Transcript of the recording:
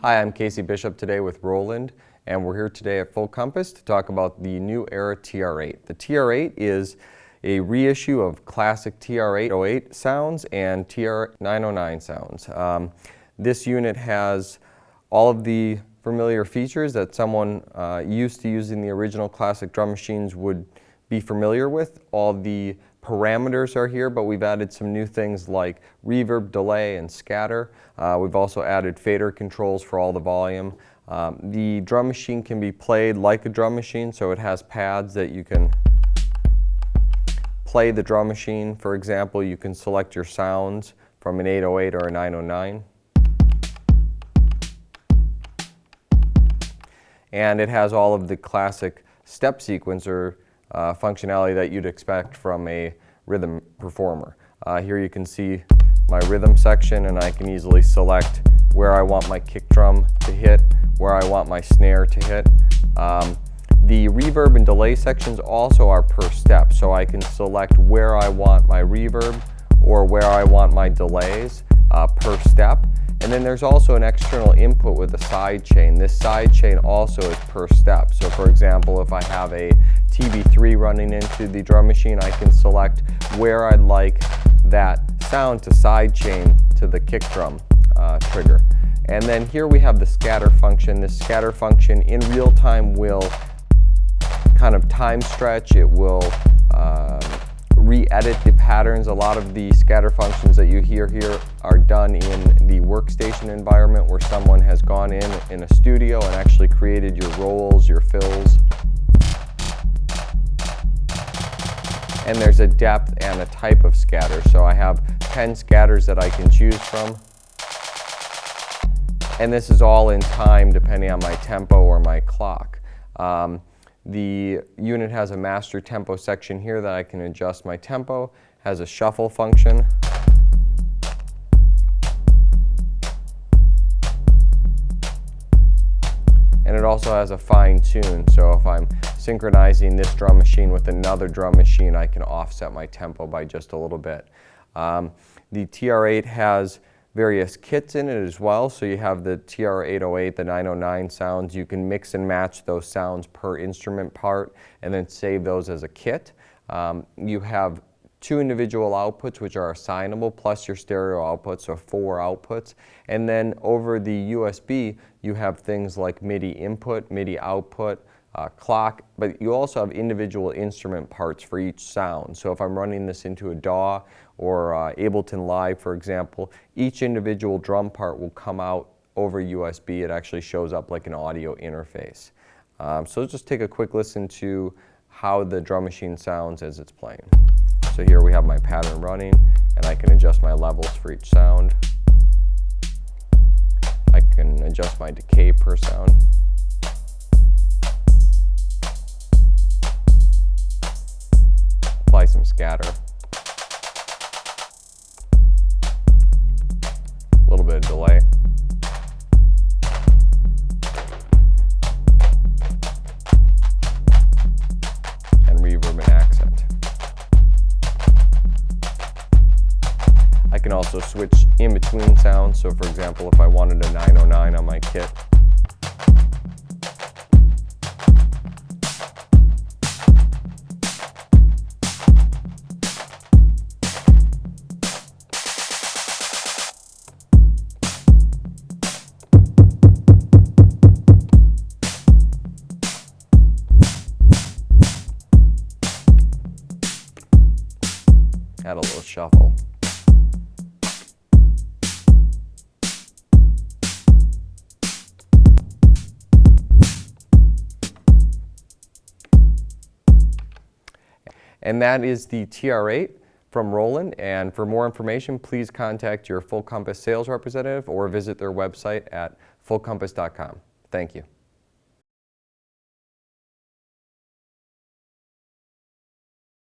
Hi, I'm Casey Bishop today with Roland, and we're here today at Full Compass to talk about the new era TR-8. The TR-8 is a reissue of classic TR-808 sounds and TR-909 sounds. This unit has all of the familiar features that someone used to using the original classic drum machines would be familiar with. All the parameters are here, but we've added some new things like reverb, delay, and scatter. We've also added fader controls for all the volume. The drum machine can be played like a drum machine, so it has pads that you can play the drum machine. For example, you can select your sounds from an 808 or a 909. And it has all of the classic step sequencer functionality that you'd expect from a rhythm performer. Here you can see my rhythm section, and I can easily select where I want my kick drum to hit, where I want my snare to hit. The reverb and delay sections also are per step, so I can select where I want my reverb or where I want my delays per step. And then there's also an external input with a side chain. This side chain also is per step. So for example, if I have a TB3 running into the drum machine, I can select where I'd like that sound to side chain to the kick drum trigger. And then here we have the scatter function. This scatter function in real time will kind of time stretch. It will re-edit the patterns. A lot of the scatter functions that you hear here are done in the workstation environment where someone has gone in a studio and actually created your rolls, your fills. And there's a depth and a type of scatter. So I have 10 scatters that I can choose from. And this is all in time depending on my tempo or my clock. The unit has a master tempo section here that I can adjust my tempo, has a shuffle function. And it also has a fine tune, so if I'm synchronizing this drum machine with another drum machine, I can offset my tempo by just a little bit. The TR-8 has various kits in it as well, so you have the TR-808, the 909 sounds. You can mix and match those sounds per instrument part and then save those as a kit. You have 2 individual outputs which are assignable, plus your stereo output, so 4 outputs. And then over the USB, you have things like MIDI input, MIDI output, clock, but you also have individual instrument parts for each sound. So if I'm running this into a DAW or Ableton Live, for example, each individual drum part will come out over USB. It actually shows up like an audio interface. So let's just take a quick listen to how the drum machine sounds as it's playing. So here we have my pattern running, and I can adjust my levels for each sound. I can adjust my decay per sound. Apply some scatter. A little bit of delay. And reverb and accent. I can also switch in between sounds, so for example, if I wanted a 909 on my kit, add a little shuffle. And that is the TR-8 from Roland. And for more information, please contact your Full Compass sales representative or visit their website at fullcompass.com. Thank you.